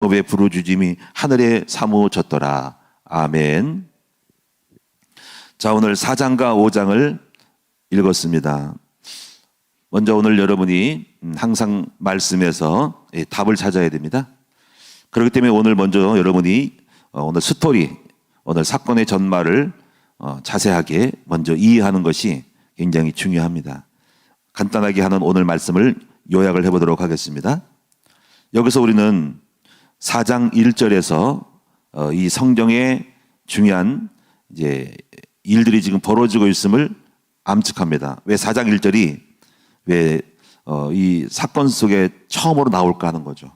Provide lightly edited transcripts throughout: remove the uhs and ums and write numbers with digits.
의 부르짖음이 하늘에 사무쳤더라. 아멘. 자, 오늘 4장과 5장을 읽었습니다. 먼저 오늘 여러분이 항상 말씀에서 답을 찾아야 됩니다. 그렇기 때문에 오늘 먼저 여러분이 오늘 스토리, 오늘 사건의 전말을 자세하게 먼저 이해하는 것이 굉장히 중요합니다. 간단하게 하는 오늘 말씀을 요약을 해보도록 하겠습니다. 여기서 우리는 4장 1절에서 이 성경의 중요한 이제 일들이 지금 벌어지고 있음을 암측합니다. 왜 4장 1절이 왜 이 사건 속에 처음으로 나올까 하는 거죠.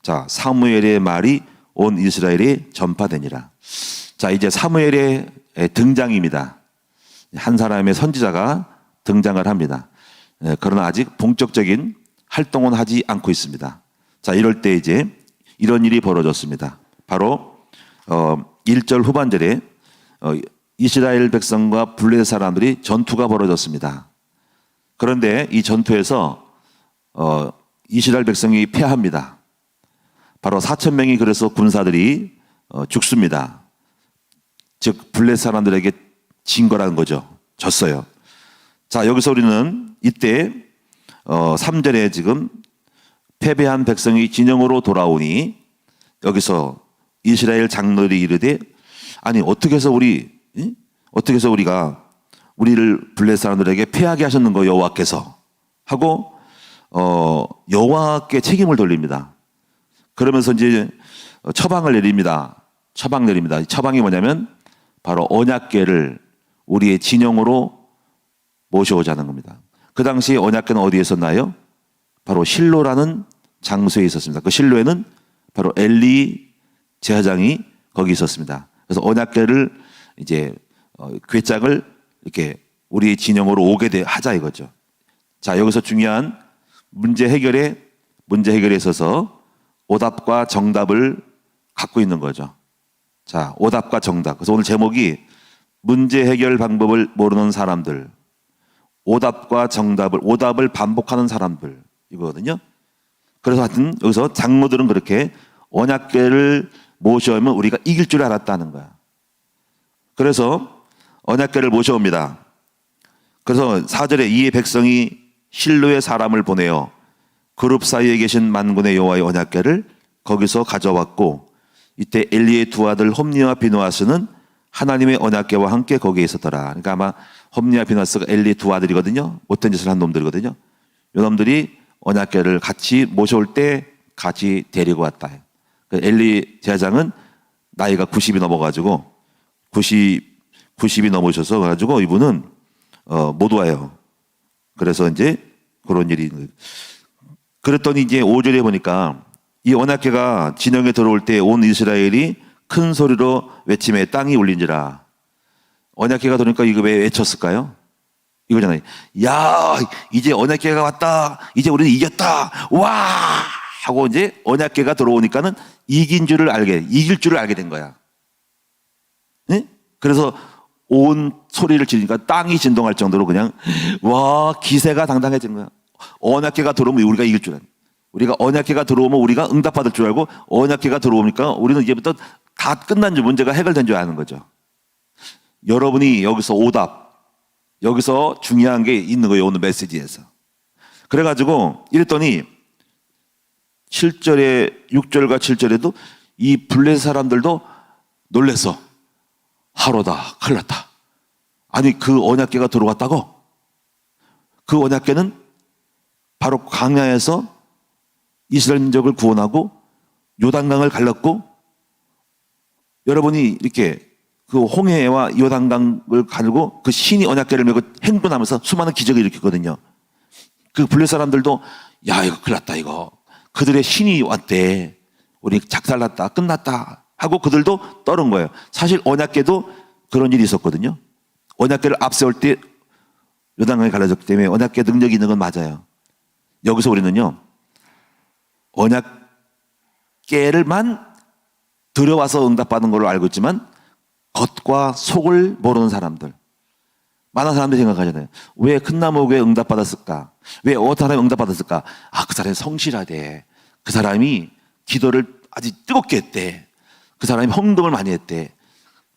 자, 사무엘의 말이 온 이스라엘에 전파되니라. 자, 이제 사무엘의 등장입니다. 한 사람의 선지자가 등장을 합니다. 그러나 아직 본격적인 활동은 하지 않고 있습니다. 자, 이럴 때 이제 이런 일이 벌어졌습니다. 바로 1절 후반절에 이스라엘 백성과 블레셋 사람들이 전투가 벌어졌습니다. 그런데 이 전투에서 이스라엘 백성이 패합니다. 바로 4,000명이 그래서 군사들이 죽습니다. 즉 블레셋 사람들에게 진 거라는 거죠. 졌어요. 자, 여기서 우리는 이때 3절에 지금 패배한 백성이 진영으로 돌아오니 여기서 이스라엘 장로들이 이르되 아니 어떻게 해서 우리가 우리를 블레셋 사람들에게 패하게 하셨는 거 여호와께서 하고 여호와께 책임을 돌립니다. 그러면서 이제 처방을 내립니다. 처방이 뭐냐면 바로 언약궤를 우리의 진영으로 모셔오자는 겁니다. 그 당시 언약궤는 어디에 있었나요? 바로 실로라는 장소에 있었습니다. 그 실로에는 바로 엘리 제사장이 거기 있었습니다. 그래서 언약궤를 이제 궤장을 이렇게 우리의 진영으로 오게 하자 이거죠. 자, 여기서 중요한 문제 해결에 있어서 오답과 정답을 갖고 있는 거죠. 자, 오답과 정답. 그래서 오늘 제목이 문제 해결 방법을 모르는 사람들, 오답을 반복하는 사람들 이거거든요. 그래서 하여튼 여기서 장로들은 그렇게 언약궤를 모셔오면 우리가 이길 줄 알았다는 거야. 그래서 언약궤를 모셔옵니다. 그래서 4절에 이에 백성이 실로의 사람을 보내어 그룹 사이에 계신 만군의 여호와의 언약궤를 거기서 가져왔고 이때 엘리의 두 아들 홈니와 비누아스는 하나님의 언약궤와 함께 거기에 있었더라. 그러니까 아마 홈니와 비누아스가 엘리의 두 아들이거든요. 못된 짓을 한 놈들이거든요. 이 놈들이 언약궤를 같이 모셔올 때 같이 데리고 왔다. 엘리 제사장은 나이가 90이 넘어가지고 90이 넘으셔서 가지고 이분은 못 와요. 그래서 이제 그런 일이 그랬더니 이제 5절에 보니까 이 언약궤가 진영에 들어올 때 온 이스라엘이 큰 소리로 외치매 땅이 울린지라. 언약궤가 들어오니까 이거 왜 외쳤을까요? 이거잖아요. 야, 이제 언약궤가 왔다. 이제 우리는 이겼다. 와! 하고 이제 언약궤가 들어오니까는 이길 줄을 알게 된 거야. 네? 그래서 온 소리를 지르니까 땅이 진동할 정도로 그냥 와, 기세가 당당해진 거야. 언약궤가 들어오면 우리가 이길 줄 알아. 우리가 언약궤가 들어오면 우리가 응답받을 줄 알고 언약궤가 들어오니까 우리는 이제부터 다 끝난 줄 문제가 해결된 줄 아는 거죠. 여러분이 여기서 여기서 중요한 게 있는 거예요. 오늘 메시지에서. 그래가지고 이랬더니 6절과 7절에도 이 블레셋 사람들도 놀래서 하로다 큰일 났다. 아니 그 언약궤가 들어왔다고? 그 언약궤는 바로 광야에서 이스라엘 민족을 구원하고 요단강을 갈랐고 여러분이 이렇게 그 홍해와 요단강을 갈고 그 신이 언약궤를 메고 행군하면서 수많은 기적을 일으켰거든요. 그 블레셋 사람들도 야 이거 큰일 났다 이거. 그들의 신이 왔대. 우리 작살났다 끝났다 하고 그들도 떠는 거예요. 사실 언약궤도 그런 일이 있었거든요. 언약궤를 앞세울 때 요단강이 갈라졌기 때문에 언약궤 능력이 있는 건 맞아요. 여기서 우리는요 언약궤를만 들어와서 응답받은 걸로 알고 있지만 겉과 속을 모르는 사람들, 많은 사람들이 생각하잖아요. 왜 큰 나무에 응답받았을까? 왜 어떤 사람이 응답받았을까? 아, 그 사람이 성실하대. 그 사람이 기도를 아주 뜨겁게 했대. 그 사람이 헌금을 많이 했대.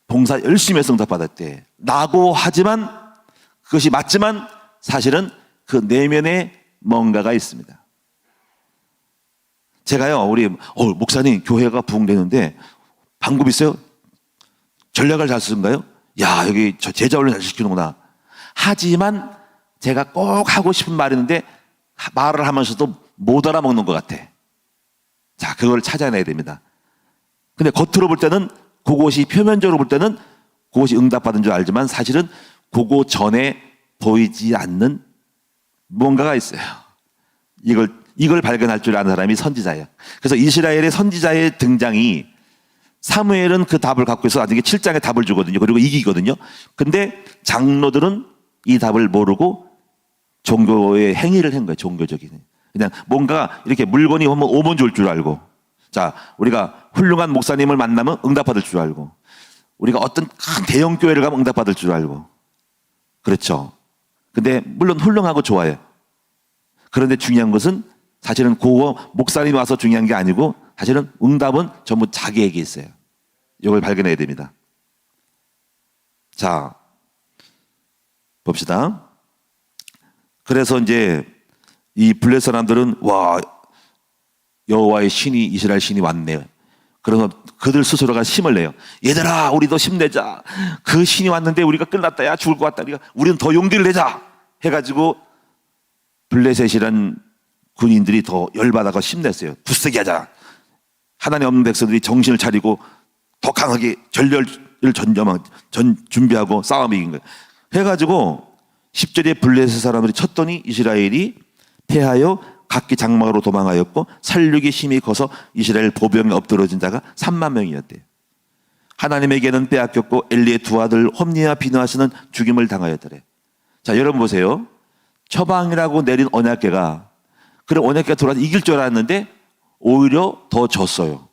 봉사 열심히 해서 응답받았대. 라고 하지만 그것이 맞지만 사실은 그 내면에 뭔가가 있습니다. 제가요, 우리 목사님 교회가 부흥되는데 방법 있어요? 전략을 잘 쓰는가요? 야, 여기 제자 훈련 잘 시키는구나. 하지만 제가 꼭 하고 싶은 말이 있는데 말을 하면서도 못 알아먹는 것 같아. 자, 그걸 찾아내야 됩니다. 근데 겉으로 볼 때는 그것이 표면적으로 볼 때는 그것이 응답받은 줄 알지만 사실은 그거 전에 보이지 않는 뭔가가 있어요. 이걸 발견할 줄 아는 사람이 선지자예요. 그래서 이스라엘의 선지자의 등장이 사무엘은 그 답을 갖고 있어 나중에 7장에 답을 주거든요. 그리고 이기거든요. 근데 장로들은 이 답을 모르고 종교의 행위를 한 거예요. 종교적인. 그냥 뭔가 이렇게 물건이 오면 좋을 줄 알고. 자, 우리가 훌륭한 목사님을 만나면 응답받을 줄 알고. 우리가 어떤 큰 대형 교회를 가면 응답받을 줄 알고. 그렇죠. 근데 물론 훌륭하고 좋아요. 그런데 중요한 것은 사실은 그거 목사님이 와서 중요한 게 아니고 사실은 응답은 전부 자기에게 있어요. 이걸 발견해야 됩니다. 자, 봅시다. 그래서 이제 이 블레 사람들은 와, 여호와의 신이 이스라엘 신이 왔네요. 그래서 그들 스스로가 힘을 내요. 얘들아, 우리도 힘내자. 그 신이 왔는데 우리가 끝났다. 야, 죽을 것 같다. 우리는 더 용기를 내자. 해가지고 블레셋이란 군인들이 더 열받아서 힘냈어요. 굳세게 하자. 하나님 없는 백성들이 정신을 차리고 더 강하게 전렬을 준비하고 싸움 이긴 거예요. 해가지고 10절에 블레셋 사람들이 쳤더니 이스라엘이 패하여 각기 장막으로 도망하였고 살육이 힘이 커서 이스라엘 보병에 엎드러진 자가 3만 명이었대요. 하나님에게는 빼앗겼고 엘리의 두 아들 홈니와 비느하스는 죽임을 당하였더래. 자, 여러분 보세요. 처방이라고 내린 언약궤가 그래 언약궤가 돌아서 이길 줄 알았는데 오히려 더 졌어요.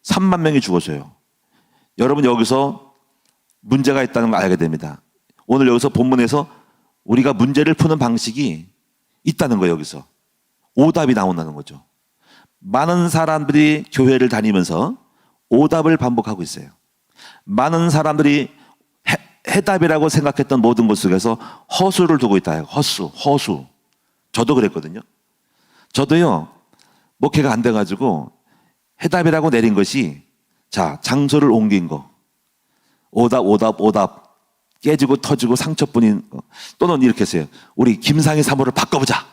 3만 명이 죽었어요. 여러분 여기서 문제가 있다는 걸 알게 됩니다. 오늘 여기서 본문에서 우리가 문제를 푸는 방식이 있다는 거예요. 여기서 오답이 나온다는 거죠. 많은 사람들이 교회를 다니면서 오답을 반복하고 있어요. 많은 사람들이 해답이라고 생각했던 모든 것 속에서 허수를 두고 있다. 허수. 저도 그랬거든요. 저도요, 목회가 안 돼가지고 해답이라고 내린 것이 자, 장소를 옮긴 거. 오답. 깨지고 터지고 상처뿐인 거. 또는 이렇게 했어요. 우리 김상희 사모를 바꿔보자.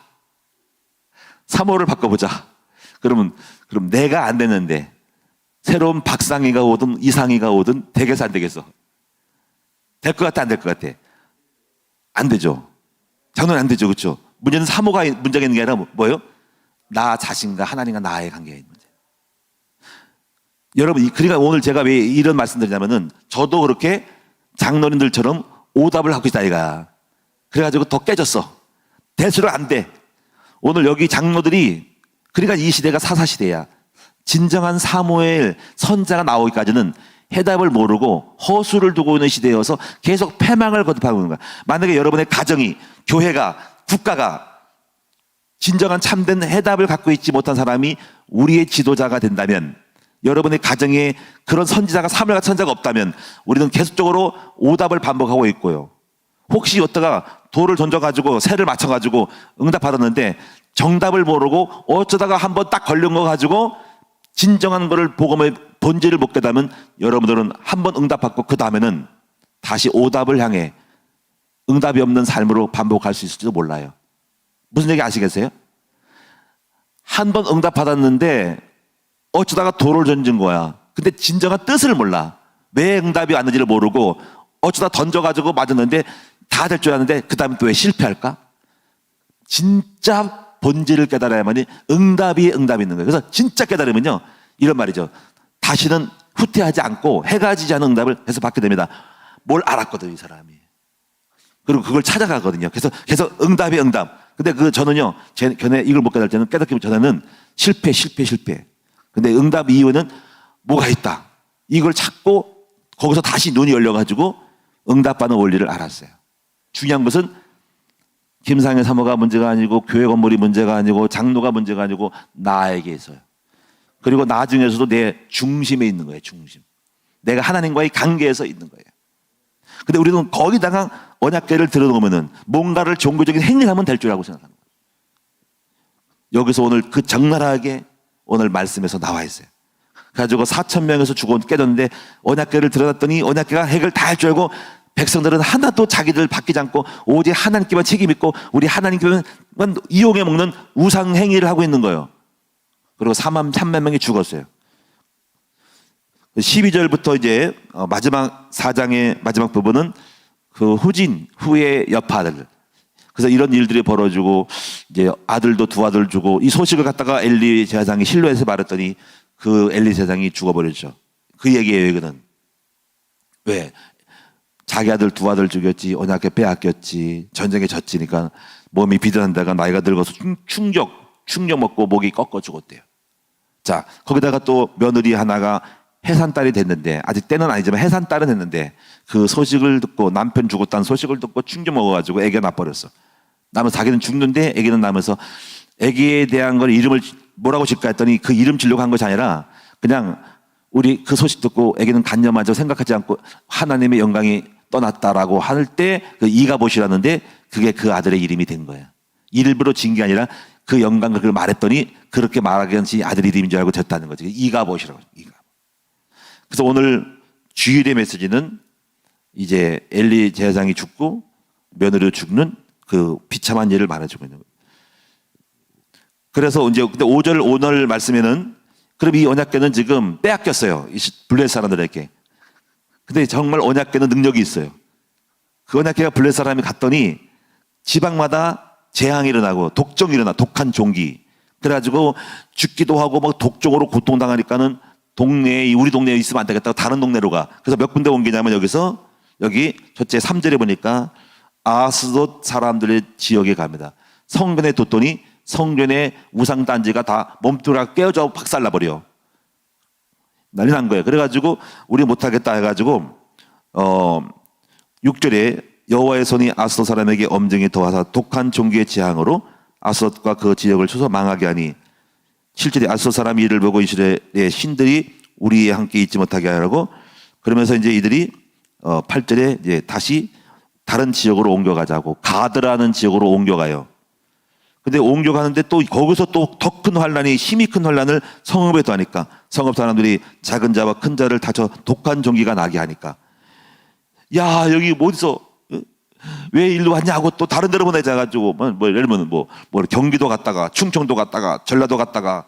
사모를 바꿔보자. 그럼 내가 안 됐는데 새로운 박상희가 오든 이상희가 오든 되겠어 안 되겠어? 될 것 같아 안 될 것 같아? 안 되죠. 장로는 안 되죠. 그렇죠? 문제는 사모가 문제가 있는 게 아니라 뭐예요? 나 자신과 하나님과 나의 관계가 있는 문제. 여러분, 그러니까 오늘 제가 왜 이런 말씀 드리냐면은 저도 그렇게 장로님들처럼 오답을 하고 있다 이가. 그래가지고 더 깨졌어. 대수로 안 돼. 오늘 여기 장로들이 그러니까 이 시대가 사사시대야. 진정한 사무엘 선자가 나오기까지는 해답을 모르고 허수를 두고 있는 시대여서 계속 패망을 거듭하고 있는 거야. 만약에 여러분의 가정이, 교회가, 국가가 진정한 참된 해답을 갖고 있지 못한 사람이 우리의 지도자가 된다면, 여러분의 가정에 그런 선지자가 사무엘 같은 선지자가 없다면 우리는 계속적으로 오답을 반복하고 있고요. 혹시 어떠가 돌을 던져가지고 새를 맞춰가지고 응답받았는데 정답을 모르고 어쩌다가 한번 딱 걸린 거 가지고 진정한 거를 복음의 본질을 못 깨닫으면 여러분들은 한번 응답받고 그 다음에는 다시 오답을 향해 응답이 없는 삶으로 반복할 수 있을지도 몰라요. 무슨 얘기 아시겠어요? 한 번 응답받았는데 어쩌다가 돌을 던진 거야. 근데 진정한 뜻을 몰라. 왜 응답이 왔는지를 모르고 어쩌다 던져가지고 맞았는데 다 될 줄 알았는데 그 다음에 또 왜 실패할까? 진짜 본질을 깨달아야만이 응답이 있는 거예요. 그래서 진짜 깨달으면요, 이런 말이죠. 다시는 후퇴하지 않고 해가 지지 않은 응답을 해서 받게 됩니다. 뭘 알았거든요, 이 사람이. 그리고 그걸 찾아가거든요. 그래서 계속 응답이 응답. 근데 저는요, 전에 이걸 못 깨달을 때는 깨닫기 전에는 실패. 근데 응답 이후에는 뭐가 있다. 이걸 찾고 거기서 다시 눈이 열려가지고 응답받는 원리를 알았어요. 중요한 것은 김상현 사모가 문제가 아니고 교회 건물이 문제가 아니고 장로가 문제가 아니고 나에게 있어요. 그리고 나중에서도 내 중심에 있는 거예요. 중심. 내가 하나님과의 관계에서 있는 거예요. 근데 우리는 거기다가 언약궤를 들어놓으면은 뭔가를 종교적인 행위를 하면 될 줄 알고 생각하는 거예요. 여기서 오늘 그 적나라하게 오늘 말씀에서 나와 있어요. 그래가지고 4,000명에서 죽어 깨졌는데 언약궤를 들어놨더니 언약궤가 해결 다 할 줄 알고 백성들은 하나도 자기들 바뀌지 않고 오직 하나님께만 책임 있고 우리 하나님께만 이용해 먹는 우상 행위를 하고 있는 거예요. 그리고 3만 명이 죽었어요. 12절부터 이제 마지막 4장의 마지막 부분은 그 후진 후의 여파들. 그래서 이런 일들이 벌어지고 이제 아들도 두 아들 주고 이 소식을 갖다가 엘리 제사장이 실로에서 말했더니 그 엘리 제사장이 죽어버렸죠. 그 얘기예요. 이거는 왜 자기 아들 두 아들 죽였지 언약궤 빼앗겼지 전쟁에 졌지니까 몸이 비단한다가 나이가 들어서 충격 먹고 목이 꺾어 죽었대요. 자 거기다가 또 며느리 하나가 해산딸이 됐는데 아직 때는 아니지만 해산딸은 했는데 그 소식을 듣고 남편 죽었다는 소식을 듣고 충격 먹어가지고 애기가 나버렸어. 나면서 자기는 죽는데 애기는 나면서 애기에 대한 걸 이름을 뭐라고 질까 했더니 그 이름 지려고 한 것이 아니라 그냥 우리 그 소식 듣고 애기는 간념하죠. 생각하지 않고 하나님의 영광이 떠났다라고 할 때 그 이가봇이라는데 그게 그 아들의 이름이 된 거야. 일부러 진 게 아니라 그 영광을 그걸 말했더니 그렇게 말하기는 아들 이름인 줄 알고 됐다는 거지. 이가봇이라고. 그래서 오늘 주일의 메시지는 이제 엘리 제사장이 죽고 며느리도 죽는 그 비참한 일을 말해주고 있는 거예요. 그래서 이제 근데 5절 오늘 말씀에는 그럼 이 언약궤는 지금 빼앗겼어요. 이 블레셋 사람들에게. 근데 정말 언약궤는 능력이 있어요. 그 언약궤가 블레셋 사람이 갔더니 지방마다 재앙이 일어나고 독종이 일어나 독한 종기. 그래가지고 죽기도 하고 막 독종으로 고통당하니까는 동네에 우리 동네에 있으면 안 되겠다고 다른 동네로 가. 그래서 몇 군데 옮기냐면 여기 첫째 3절에 보니까 아스돗 사람들의 지역에 갑니다. 성전에 뒀더니 성전의 우상단지가 다 몸뚱이가 깨어져 박살나버려. 난리 난 거예요. 그래가지고 우리 못하겠다 해가지고 6절에 여호와의 손이 아스돗 사람에게 엄정히 더하사 독한 종기의 재앙으로 아스돗과 그 지역을 쳐서 망하게 하니 7절에 아스돗 사람이 이를 보고 이스라엘의 신들이 우리와 함께 있지 못하게 하라고 그러면서 이제 이들이 8절에 이제 다시 다른 지역으로 옮겨가자고 가드라는 지역으로 옮겨가요. 근데 옮겨가는데 또 거기서 또 더 큰 환란이 힘이 큰 환란을 성읍에 더하니까 성읍 사람들이 작은 자와 큰 자를 다쳐 독한 종기가 나게 하니까 야 여기 어디서 왜 일로 왔냐고 또 다른 데로 보내자가지고 뭐 예를 들면 뭐 경기도 갔다가 충청도 갔다가 전라도 갔다가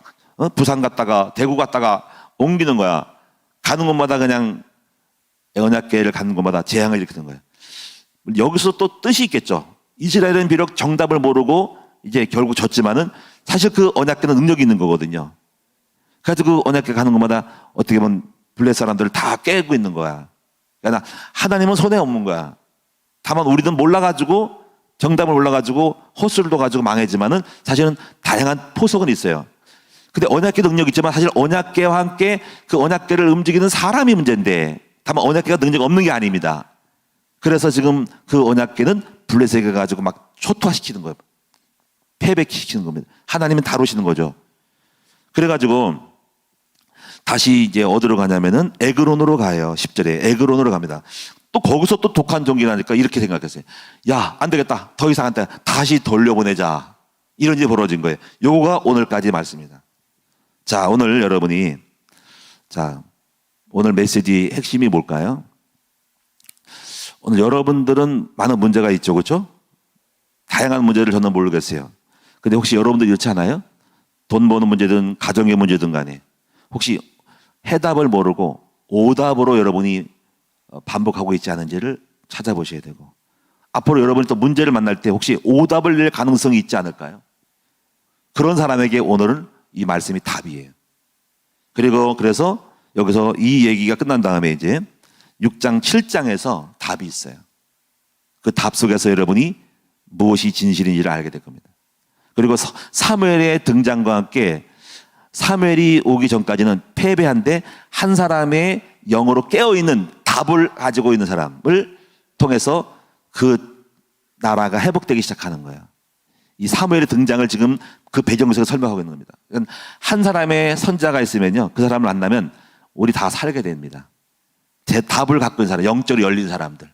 부산 갔다가 대구 갔다가 옮기는 거야. 가는 곳마다 그냥 언약궤를 가는 곳마다 재앙을 일으키는 거야. 여기서 또 뜻이 있겠죠. 이스라엘은 비록 정답을 모르고 이제 결국 졌지만은 사실 그 언약궤는 능력이 있는 거거든요. 그래서 그 언약궤 가는 곳마다 어떻게 보면 블레셋 사람들을 다 깨고 있는 거야. 그러니까 하나님은 손에 없는 거야. 다만 우리는 몰라가지고 정답을 몰라가지고 호수를 둬가지고 망했지만은 사실은 다양한 포석은 있어요. 근데 언약궤 능력이 있지만 사실 언약궤와 함께 그 언약궤를 움직이는 사람이 문제인데 다만 언약궤가 능력이 없는 게 아닙니다. 그래서 지금 그 언약궤는 블레셋에 가지고 막 초토화시키는 거예요. 패배시키는 겁니다. 하나님은 다루시는 거죠. 그래가지고 다시 이제 어디로 가냐면은 에그론으로 가요. 10절에 에그론으로 갑니다. 또 거기서 또 독한 종기가 나니까 이렇게 생각했어요. 야, 안 되겠다. 더 이상 안 돼. 다시 돌려보내자. 이런 일이 벌어진 거예요. 요거가 오늘까지 말씀입니다. 자, 오늘 여러분이 오늘 메시지 핵심이 뭘까요? 오늘 여러분들은 많은 문제가 있죠. 그렇죠? 다양한 문제를 저는 모르겠어요. 근데 혹시 여러분들 이렇지 않아요? 돈 버는 문제든 가정의 문제든 간에 혹시 해답을 모르고 오답으로 여러분이 반복하고 있지 않은지를 찾아보셔야 되고 앞으로 여러분이 또 문제를 만날 때 혹시 오답을 낼 가능성이 있지 않을까요? 그런 사람에게 오늘은 이 말씀이 답이에요. 그리고 그래서 여기서 이 얘기가 끝난 다음에 이제 6장 7장에서 답이 있어요. 그 답 속에서 여러분이 무엇이 진실인지를 알게 될 겁니다. 그리고 사무엘의 등장과 함께 사무엘이 오기 전까지는 패배한데 한 사람의 영으로 깨어있는 답을 가지고 있는 사람을 통해서 그 나라가 회복되기 시작하는 거예요. 이 사무엘의 등장을 지금 그 배경에서 설명하고 있는 겁니다. 그러니까 한 사람의 선자가 있으면요, 그 사람을 만나면 우리 다 살게 됩니다. 제 답을 갖고 있는 사람, 영적으로 열린 사람들.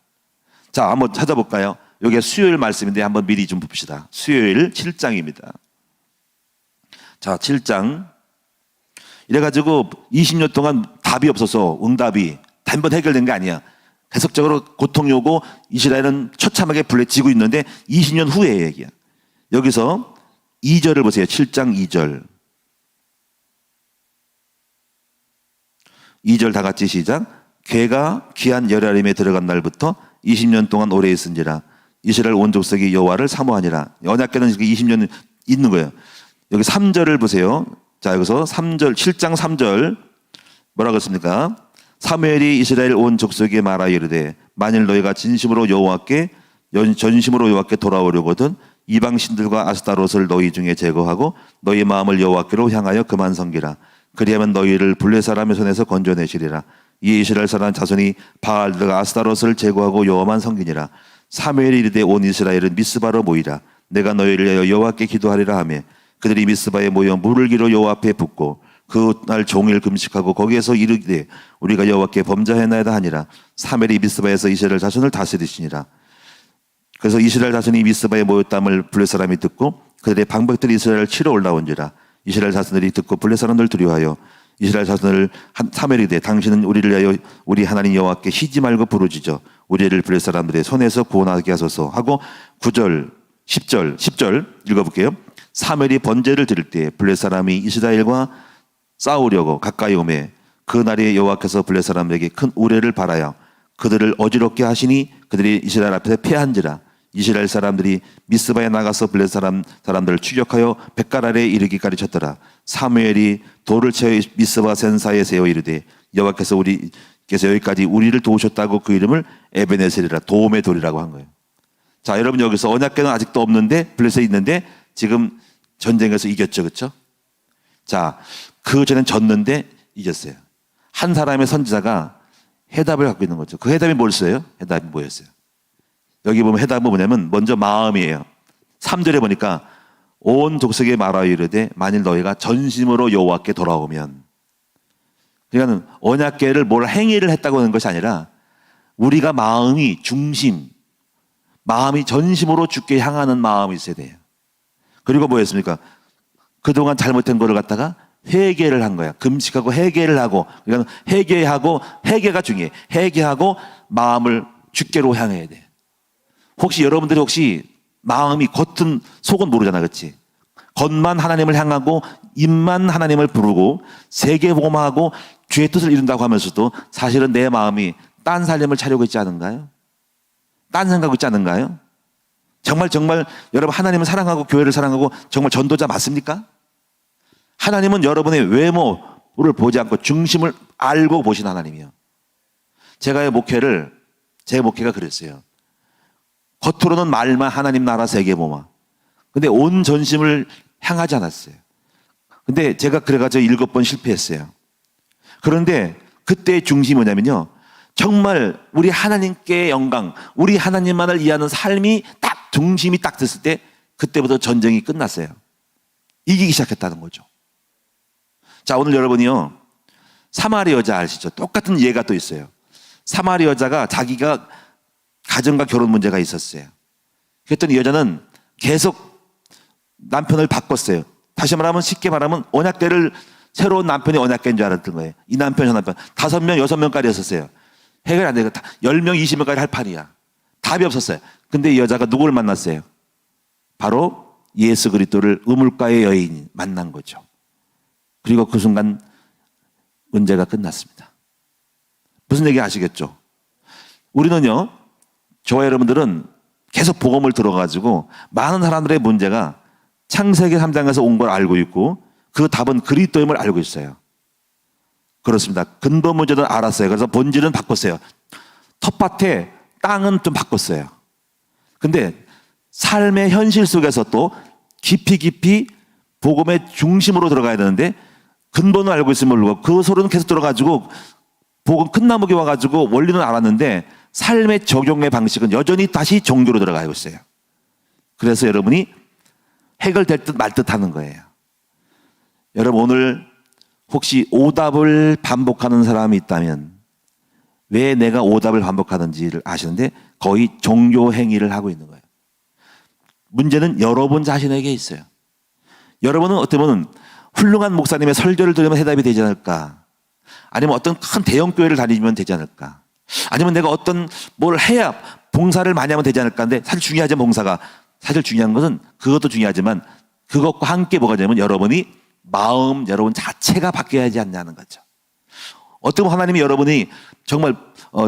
자, 한번 찾아볼까요? 이게 수요일 말씀인데 한번 미리 좀 봅시다. 수요일 7장입니다. 자, 7장. 이래가지고 20년 동안 답이 없어서 응답이 단번 해결된 게 아니야. 계속적으로 고통이 오고 이스라엘은 처참하게 불내지고 있는데 20년 후의 얘기야. 여기서 2절을 보세요. 7장 2절. 2절 다 같이 시작. 괴가 귀한 여리아림에 들어간 날부터 20년 동안 오래 있은지라 이스라엘 온 족속이 여호와를 사모하니라. 언약궤는 20년 있는 거예요. 여기 3절을 보세요. 자, 여기서 3절, 7장 3절 뭐라고 했습니까? 사무엘이 이스라엘 온 족속에 말하여 이르되 만일 너희가 진심으로 여호와께 전심으로 여호와께 돌아오려거든 이방 신들과 아스타롯을 너희 중에 제거하고 너희 마음을 여호와께로 향하여 그만 섬기라. 그리하면 너희를 블레 사람의 손에서 건져내시리라. 이 이스라엘 사람 자손이 바알들과 아스타롯을 제거하고 여호와만 섬기니라. 사무엘이 이르되 온 이스라엘은 미스바로 모이라. 내가 너희를 위하여 여호와께 기도하리라 하며 그들이 미스바에 모여 물을 기로 여호와 앞에 붓고 그날 종일 금식하고 거기에서 이르되 우리가 여호와께 범죄하였나이다 하니라. 사무엘이 미스바에서 이스라엘 자손을 다스리시니라. 그래서 이스라엘 자손이 미스바에 모였담을 블레 사람이 듣고 그들의 방백들이 이스라엘을 치러 올라온지라. 이스라엘 자손들이 듣고 블레 사람들 두려워하여 이스라엘 자손을 사무엘이 되 당신은 우리를 위하여 우리 하나님 여호와께 쉬지 말고 부르짖어 우리를 블레 사람들의 손에서 구원하게 하소서 하고 9절 10절 읽어볼게요. 사무엘이 번제를 드릴 때 블레 사람이 이스라엘과 싸우려고 가까이 오매 그 날에 여호와께서 블레 사람에게 큰 우레를 발하여 그들을 어지럽게 하시니 그들이 이스라엘 앞에서 패한지라. 이스라엘 사람들이 미스바에 나가서 블레 사람들을 추격하여 뱃갈 아래에 이르기까지 쳤더라. 사무엘이 돌을 채워 미스바 센사에 세워 이르되 여호와께서 우리께서 여기까지 우리를 도우셨다고 그 이름을 에베네셀이라 도움의 돌이라고 한 거예요. 자, 여러분 여기서 언약궤는 아직도 없는데 블레셋에 있는데 지금 전쟁에서 이겼죠, 그렇죠? 자, 그 전엔 졌는데 이겼어요. 한 사람의 선지자가 해답을 갖고 있는 거죠. 그 해답이 뭐였어요? 해답이 뭐였어요? 여기 보면 해답은 뭐냐면 먼저 마음이에요. 3절에 보니까 온 족속에 말하여 이르되 만일 너희가 전심으로 여호와께 돌아오면, 그러니까 언약궤를 뭘 행위를 했다고 하는 것이 아니라 우리가 마음이 중심, 마음이 전심으로 주께 향하는 마음이 있어야 돼요. 그리고 뭐였습니까? 그동안 잘못된 거를 갖다가 회개를 한 거야. 금식하고 회개를 하고, 그러니까 회개하고 회개가 중요해. 회개하고 마음을 주께로 향해야 돼. 혹시 여러분들이 혹시 마음이 겉은 속은 모르잖아, 그렇지? 겉만 하나님을 향하고 입만 하나님을 부르고 세계복음하고 주의 뜻을 이룬다고 하면서도 사실은 내 마음이 딴 살림을 차리고 있지 않은가요? 딴 생각하고 있지 않은가요? 정말 여러분 하나님을 사랑하고 교회를 사랑하고 정말 전도자 맞습니까? 하나님은 여러분의 외모를 보지 않고 중심을 알고 보신 하나님이요. 제 목회가 그랬어요. 겉으로는 말만 하나님 나라 세계보마. 근데 온 전심을 향하지 않았어요. 근데 제가 그래가지고 7번 실패했어요. 그런데 그때의 중심이 뭐냐면요. 정말 우리 하나님께 영광, 우리 하나님만을 이해하는 삶이 딱 중심이 딱 됐을 때 그때부터 전쟁이 끝났어요. 이기기 시작했다는 거죠. 자, 오늘 여러분이요. 사마리 여자 아시죠? 똑같은 예가 또 있어요. 사마리 여자가 자기가 가정과 결혼 문제가 있었어요. 그랬더니 여자는 계속 남편을 바꿨어요. 다시 말하면 쉽게 말하면 언약궤를 새로운 남편이 언약궤인 줄 알았던 거예요. 이 남편 저 남편 5명 6명까지 했었어요. 해결 안 되고 10명 20명까지 할 판이야. 답이 없었어요. 근데 이 여자가 누구를 만났어요? 바로 예수 그리스도를 우물가의 여인이 만난 거죠. 그리고 그 순간 문제가 끝났습니다. 무슨 얘기 아시겠죠? 우리는요, 저와 여러분들은 계속 복음을 들어가지고 많은 사람들의 문제가 창세기 3장에서 온 걸 알고 있고 그 답은 그리스도임을 알고 있어요. 그렇습니다. 근본 문제는 알았어요. 그래서 본질은 바꿨어요. 텃밭에 땅은 좀 바꿨어요. 근데 삶의 현실 속에서 또 깊이 복음의 중심으로 들어가야 되는데 근본을 알고 있음을 모르고 그 소리는 계속 들어가지고 복음 큰 나무기 와가지고 원리는 알았는데 삶의 적용의 방식은 여전히 다시 종교로 들어가고 있어요. 그래서 여러분이 해결될 듯 말 듯 하는 거예요. 여러분, 오늘 혹시 오답을 반복하는 사람이 있다면 왜 내가 오답을 반복하는지를 아시는데 거의 종교 행위를 하고 있는 거예요. 문제는 여러분 자신에게 있어요. 여러분은 어떻게 보면 훌륭한 목사님의 설교를 들으면 해답이 되지 않을까? 아니면 어떤 큰 대형 교회를 다니면 되지 않을까? 아니면 내가 어떤 뭘 해야 봉사를 많이 하면 되지 않을까? 근데 사실 중요하지 봉사가. 사실 중요한 것은 그것도 중요하지만 그것과 함께 뭐가 되냐면 여러분이 마음, 여러분 자체가 바뀌어야 하지 않냐는 거죠. 어떻게 보면 하나님이 여러분이 정말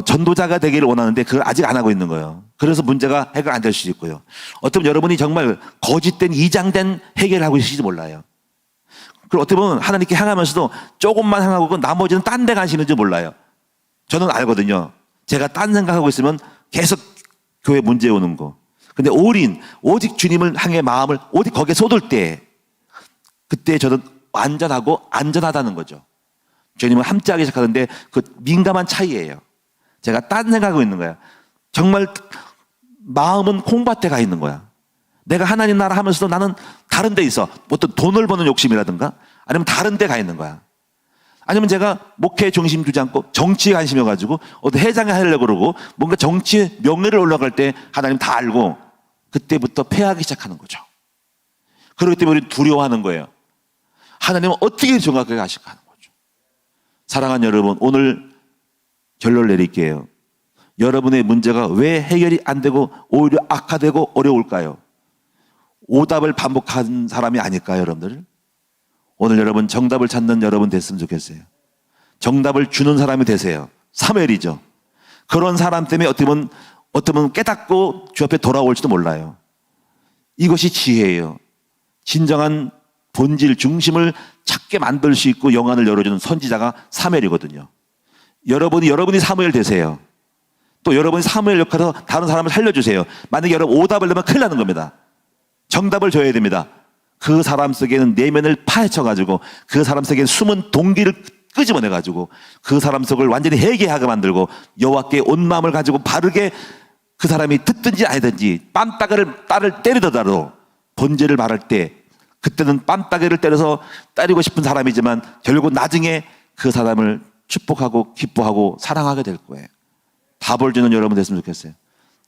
전도자가 되기를 원하는데 그걸 아직 안 하고 있는 거예요. 그래서 문제가 해결 안 될 수도 있고요. 어떻게 보면 여러분이 정말 거짓된 이장된 해결을 하고 있을지 몰라요. 그리고 어떻게 보면 하나님께 향하면서도 조금만 향하고 나머지는 딴 데 가시는지 몰라요. 저는 알거든요. 제가 딴 생각하고 있으면 계속 교회 문제 오는 거. 근데 오직 주님을 향해 마음을 오직 거기에 쏟을 때 그때 저는 완전하고 안전하다는 거죠. 주님은 함께하기 시작하는데 그 민감한 차이예요. 제가 딴 생각하고 있는 거야. 정말 마음은 콩밭에 가 있는 거야. 내가 하나님 나라 하면서도 나는 다른 데 있어. 어떤 돈을 버는 욕심이라든가 아니면 다른 데 가 있는 거야. 아니면 제가 목회에 중심 두지 않고 정치에 관심이어가지고 어떤 회장을 하려고 그러고 뭔가 정치의 명예를 올라갈 때 하나님 다 알고 그때부터 패하기 시작하는 거죠. 그렇기 때문에 우리는 두려워하는 거예요. 하나님은 어떻게 정확하게 하실까 하는 거죠. 사랑하는 여러분, 오늘 결론을 내릴게요. 여러분의 문제가 왜 해결이 안 되고 오히려 악화되고 어려울까요? 오답을 반복한 사람이 아닐까요, 여러분들? 오늘 여러분 정답을 찾는 여러분 됐으면 좋겠어요. 정답을 주는 사람이 되세요. 사무엘이죠. 그런 사람 때문에 어떻게 보면 깨닫고 주 앞에 돌아올지도 몰라요. 이것이 지혜예요. 진정한 본질 중심을 찾게 만들 수 있고 영안을 열어주는 선지자가 사무엘이거든요. 여러분이 사무엘 되세요. 또 여러분이 사무엘 역할에서 다른 사람을 살려주세요. 만약에 여러분 오답을 내면 큰일 나는 겁니다. 정답을 줘야 됩니다. 그 사람 속에는 내면을 파헤쳐가지고 그 사람 속에 숨은 동기를 끄집어내가지고 그 사람 속을 완전히 회개하게 만들고 여호와께 온 마음을 가지고 바르게 그 사람이 듣든지 아니든지 뺨따개를 때리더라도 본질을 말할 때 그때는 뺨따개를 때려서 때리고 싶은 사람이지만 결국 나중에 그 사람을 축복하고 기뻐하고 사랑하게 될 거예요. 답을 주는 여러분 됐으면 좋겠어요.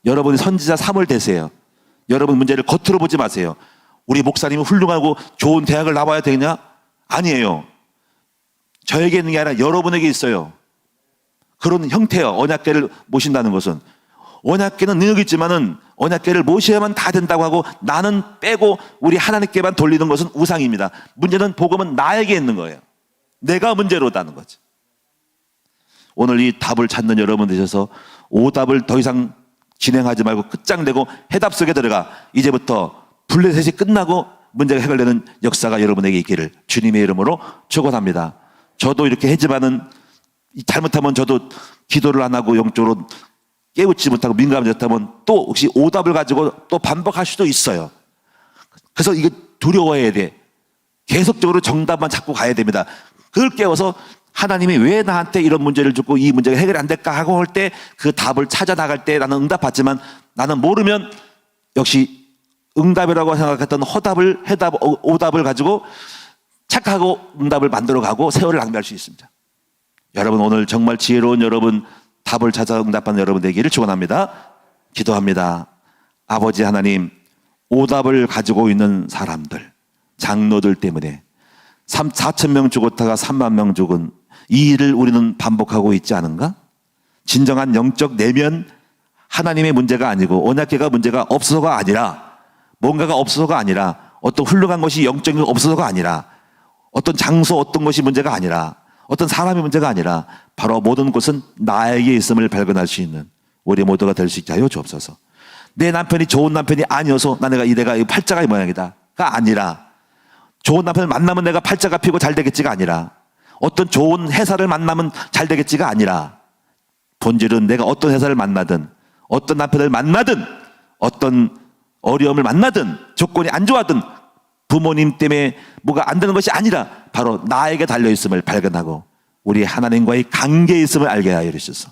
여러분이 선지자 사무엘 되세요. 여러분 문제를 겉으로 보지 마세요. 우리 목사님이 훌륭하고 좋은 대학을 나와야 되냐? 아니에요. 저에게 있는 게 아니라 여러분에게 있어요. 그런 형태요. 언약궤를 모신다는 것은. 언약궤는 능력이 있지만은 언약궤를 모셔야만 다 된다고 하고 나는 빼고 우리 하나님께만 돌리는 것은 우상입니다. 문제는 복음은 나에게 있는 거예요. 내가 문제로다는 거죠. 오늘 이 답을 찾는 여러분 되셔서 오답을 더 이상 진행하지 말고 끝장내고 해답 속에 들어가 이제부터 블레셋이 끝나고 문제가 해결되는 역사가 여러분에게 있기를 주님의 이름으로 축원합니다. 저도 이렇게 했지만은 잘못하면 저도 기도를 안 하고 영적으로 깨우치 못하고 민감해졌다면 또 혹시 오답을 가지고 또 반복할 수도 있어요. 그래서 이거 두려워해야 돼. 계속적으로 정답만 찾고 가야 됩니다. 그걸 깨워서 하나님이 왜 나한테 이런 문제를 주고 이 문제가 해결이 안 될까 하고 할 때 그 답을 찾아 나갈 때 나는 응답받지만 나는 모르면 역시 응답이라고 생각했던 오답을 가지고 착각하고 응답을 만들어가고 세월을 낭비할 수 있습니다. 여러분 오늘 정말 지혜로운 여러분 답을 찾아 응답하는 여러분 되기를 축원합니다. 기도합니다. 아버지 하나님 오답을 가지고 있는 사람들 장로들 때문에 4,000명 죽었다가 3만 명 죽은 이 일을 우리는 반복하고 있지 않은가? 진정한 영적 내면 하나님의 문제가 아니고 언약궤가 문제가 없어서가 아니라 뭔가가 없어서가 아니라 어떤 훌륭한 것이 영적인 게 없어서가 아니라 어떤 장소 어떤 것이 문제가 아니라 어떤 사람의 문제가 아니라 바로 모든 것은 나에게 있음을 발견할 수 있는 우리 모두가 될 수 있게 하여 주옵소서. 내 남편이 좋은 남편이 아니어서 내가 이 팔자가 이 모양이다가 아니라 좋은 남편을 만나면 내가 팔자가 피고 잘 되겠지가 아니라 어떤 좋은 회사를 만나면 잘 되겠지가 아니라 본질은 내가 어떤 회사를 만나든 어떤 남편을 만나든 어떤 어려움을 만나든 조건이 안 좋아든 부모님 때문에 뭐가 안 되는 것이 아니라 바로 나에게 달려있음을 발견하고 우리 하나님과의 관계에 있음을 알게 하여 주셔서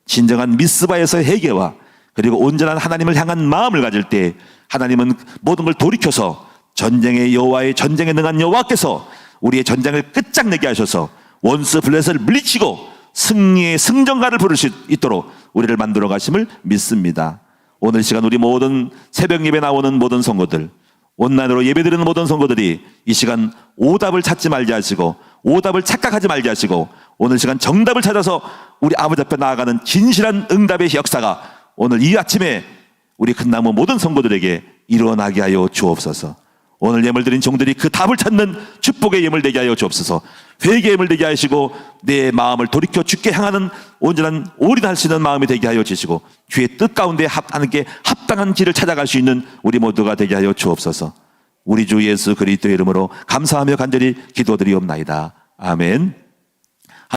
진정한 미스바에서의 회개와 그리고 온전한 하나님을 향한 마음을 가질 때 하나님은 모든 걸 돌이켜서 전쟁의 여호와의 전쟁에 능한 여호와께서 우리의 전쟁을 끝장내게 하셔서 원수 블레셋을 물리치고 승리의 승전가를 부를 수 있도록 우리를 만들어 가심을 믿습니다. 오늘 시간 우리 모든 새벽 예배 나오는 모든 성도들, 온라인으로 예배드리는 모든 성도들이 이 시간 오답을 찾지 말게 하시고 오답을 착각하지 말게 하시고 오늘 시간 정답을 찾아서 우리 아버지 앞에 나아가는 진실한 응답의 역사가 오늘 이 아침에 우리 큰나무 모든 성도들에게 일어나게 하여 주옵소서. 오늘 예물 드린 종들이 그 답을 찾는 축복의 예물 되게 하여 주옵소서. 회개의 예물 되게 하시고 내 마음을 돌이켜 주께 향하는 온전한 올인할 수 있는 마음이 되게 하여 주시고 주의 뜻 가운데 하나님께 합당한 길을 찾아갈 수 있는 우리 모두가 되게 하여 주옵소서. 우리 주 예수 그리스도의 이름으로 감사하며 간절히 기도드리옵나이다. 아멘.